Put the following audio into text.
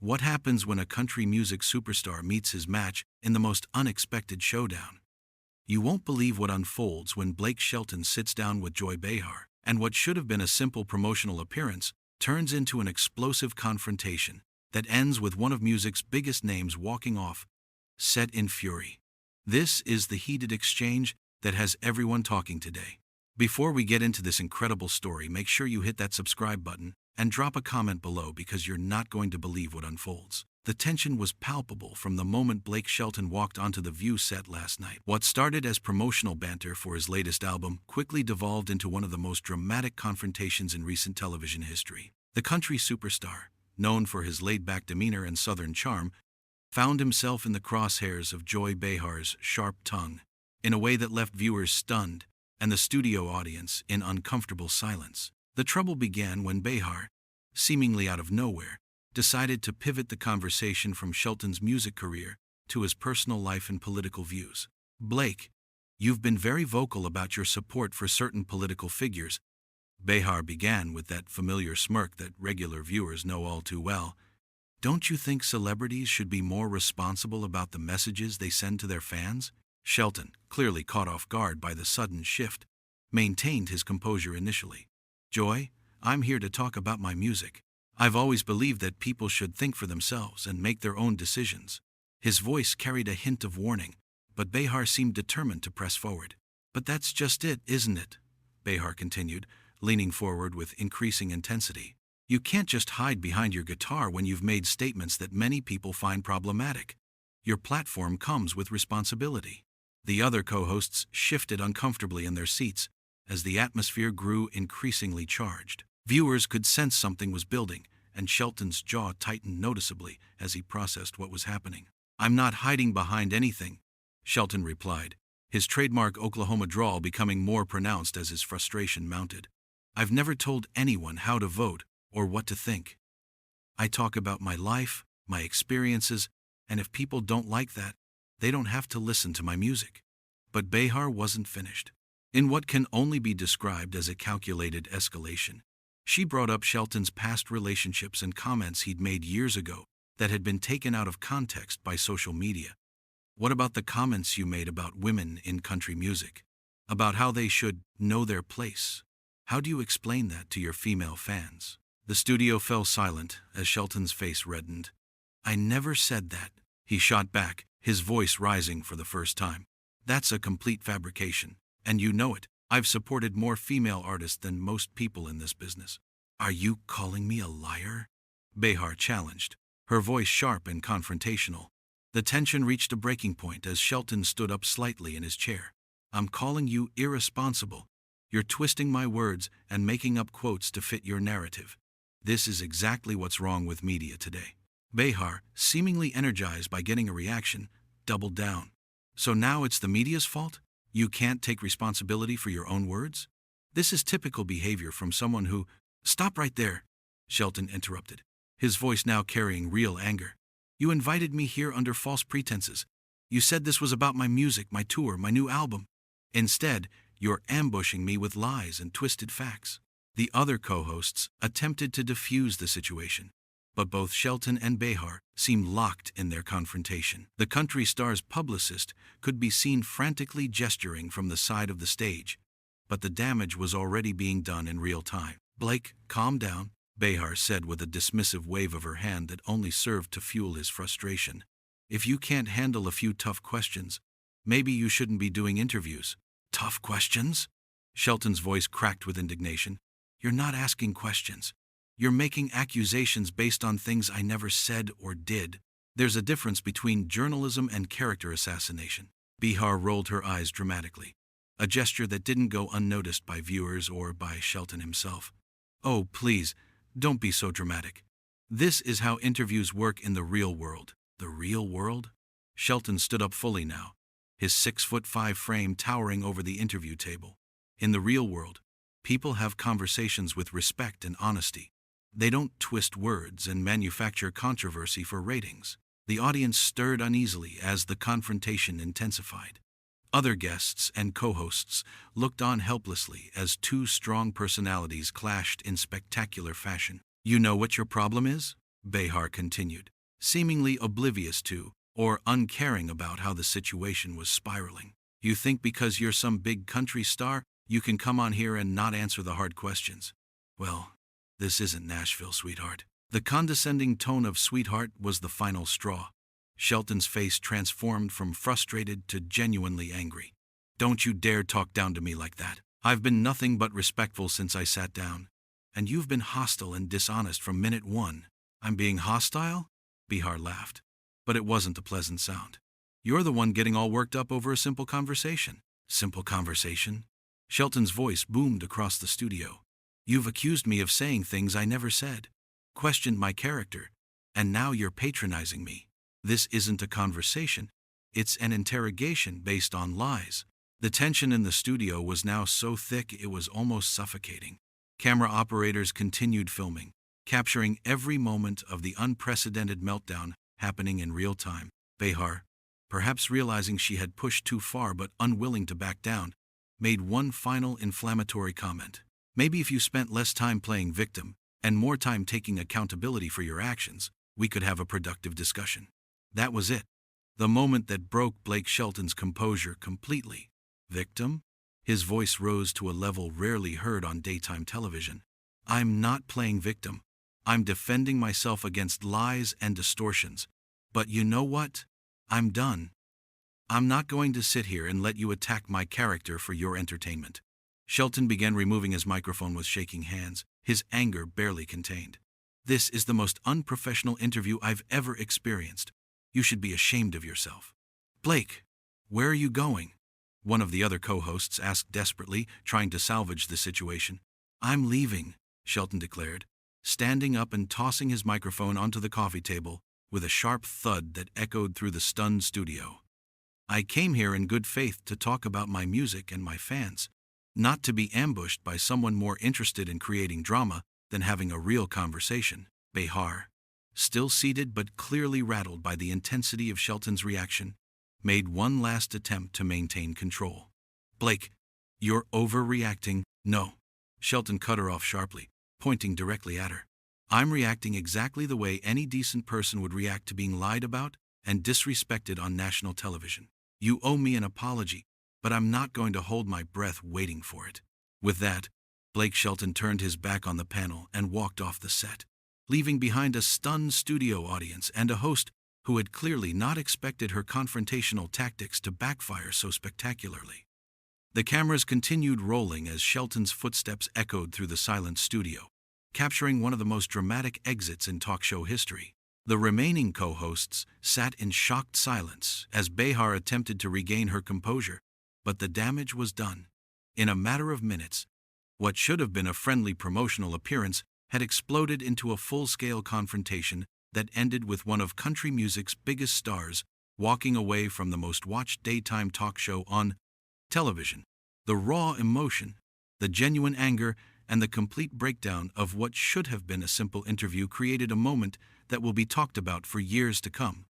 What happens when a country music superstar meets his match in the most unexpected showdown? You won't believe what unfolds when Blake Shelton sits down with Joy Behar, and what should have been a simple promotional appearance turns into an explosive confrontation that ends with one of music's biggest names walking off, set in fury. This is the heated exchange that has everyone talking today. Before we get into this incredible story, make sure you hit that subscribe button and drop a comment below because you're not going to believe what unfolds. The tension was palpable from the moment Blake Shelton walked onto the View set last night. What started as promotional banter for his latest album quickly devolved into one of the most dramatic confrontations in recent television history. The country superstar, known for his laid-back demeanor and southern charm, found himself in the crosshairs of Joy Behar's sharp tongue in a way that left viewers stunned and the studio audience in uncomfortable silence. The trouble began when Behar, seemingly out of nowhere, decided to pivot the conversation from Shelton's music career to his personal life and political views. "Blake, you've been very vocal about your support for certain political figures," Behar began with that familiar smirk that regular viewers know all too well. "Don't you think celebrities should be more responsible about the messages they send to their fans?" Shelton, clearly caught off guard by the sudden shift, maintained his composure initially. "Joy, I'm here to talk about my music. I've always believed that people should think for themselves and make their own decisions." His voice carried a hint of warning, but Behar seemed determined to press forward. "But that's just it, isn't it?" Behar continued, leaning forward with increasing intensity. "You can't just hide behind your guitar when you've made statements that many people find problematic. Your platform comes with responsibility." The other co-hosts shifted uncomfortably in their seats as the atmosphere grew increasingly charged. Viewers could sense something was building, and Shelton's jaw tightened noticeably as he processed what was happening. "I'm not hiding behind anything," Shelton replied, his trademark Oklahoma drawl becoming more pronounced as his frustration mounted. "I've never told anyone how to vote or what to think. I talk about my life, my experiences, and if people don't like that, they don't have to listen to my music." But Behar wasn't finished. In what can only be described as a calculated escalation, she brought up Shelton's past relationships and comments he'd made years ago that had been taken out of context by social media. "What about the comments you made about women in country music? About how they should know their place? How do you explain that to your female fans?" The studio fell silent as Shelton's face reddened. "I never said that," he shot back, his voice rising for the first time. "That's a complete fabrication, and you know it. I've supported more female artists than most people in this business." "Are you calling me a liar?" Behar challenged, her voice sharp and confrontational. The tension reached a breaking point as Shelton stood up slightly in his chair. "I'm calling you irresponsible. You're twisting my words and making up quotes to fit your narrative. This is exactly what's wrong with media today." Behar, seemingly energized by getting a reaction, doubled down. "So now it's the media's fault? You can't take responsibility for your own words? This is typical behavior from someone who—" "Stop right there," Shelton interrupted, his voice now carrying real anger. "You invited me here under false pretenses. You said this was about my music, my tour, my new album. Instead, you're ambushing me with lies and twisted facts." The other co-hosts attempted to defuse the situation, but both Shelton and Behar seemed locked in their confrontation. The country star's publicist could be seen frantically gesturing from the side of the stage, but the damage was already being done in real time. "Blake, calm down," Behar said with a dismissive wave of her hand that only served to fuel his frustration. "If you can't handle a few tough questions, maybe you shouldn't be doing interviews." "Tough questions?" Shelton's voice cracked with indignation. "You're not asking questions. You're making accusations based on things I never said or did. There's a difference between journalism and character assassination." Behar rolled her eyes dramatically, a gesture that didn't go unnoticed by viewers or by Shelton himself. "Oh, please, don't be so dramatic. This is how interviews work in the real world." "The real world?" Shelton stood up fully now, his 6'5" frame towering over the interview table. "In the real world, people have conversations with respect and honesty. They don't twist words and manufacture controversy for ratings." The audience stirred uneasily as the confrontation intensified. Other guests and co-hosts looked on helplessly as two strong personalities clashed in spectacular fashion. "You know what your problem is?" Behar continued, seemingly oblivious to, or uncaring about how the situation was spiraling. You think because you're some big country star, you can come on here and not answer the hard questions? Well, this isn't Nashville, sweetheart. The condescending tone of sweetheart was the final straw. Shelton's face transformed from frustrated to genuinely angry. Don't you dare talk down to me like that. I've been nothing but respectful since I sat down. And you've been hostile and dishonest from minute one. I'm being hostile? Behar laughed. But it wasn't a pleasant sound. You're the one getting all worked up over a simple conversation. Simple conversation? Shelton's voice boomed across the studio. You've accused me of saying things I never said, questioned my character, and now you're patronizing me. This isn't a conversation. It's an interrogation based on lies. The tension in the studio was now so thick it was almost suffocating. Camera operators continued filming, capturing every moment of the unprecedented meltdown happening in real time. Behar, perhaps realizing she had pushed too far but unwilling to back down, made one final inflammatory comment. Maybe if you spent less time playing victim and more time taking accountability for your actions, we could have a productive discussion. That was it. The moment that broke Blake Shelton's composure completely. Victim? His voice rose to a level rarely heard on daytime television. I'm not playing victim. I'm defending myself against lies and distortions. But you know what? I'm done. I'm not going to sit here and let you attack my character for your entertainment. Shelton began removing his microphone with shaking hands, his anger barely contained. This is the most unprofessional interview I've ever experienced. You should be ashamed of yourself. Blake, where are you going? One of the other co-hosts asked desperately, trying to salvage the situation. I'm leaving, Shelton declared, standing up and tossing his microphone onto the coffee table with a sharp thud that echoed through the stunned studio. I came here in good faith to talk about my music and my fans, not to be ambushed by someone more interested in creating drama than having a real conversation. Behar, still seated but clearly rattled by the intensity of Shelton's reaction, made one last attempt to maintain control. Blake, you're overreacting. No. Shelton cut her off sharply, pointing directly at her. I'm reacting exactly the way any decent person would react to being lied about and disrespected on national television. You owe me an apology, but I'm not going to hold my breath waiting for it. With that, Blake Shelton turned his back on the panel and walked off the set, leaving behind a stunned studio audience and a host who had clearly not expected her confrontational tactics to backfire so spectacularly. The cameras continued rolling as Shelton's footsteps echoed through the silent studio, capturing one of the most dramatic exits in talk show history. The remaining co-hosts sat in shocked silence as Behar attempted to regain her composure, but the damage was done. In a matter of minutes, what should have been a friendly promotional appearance had exploded into a full-scale confrontation that ended with one of country music's biggest stars walking away from the most watched daytime talk show on television. The raw emotion, the genuine anger, and the complete breakdown of what should have been a simple interview created a moment that will be talked about for years to come.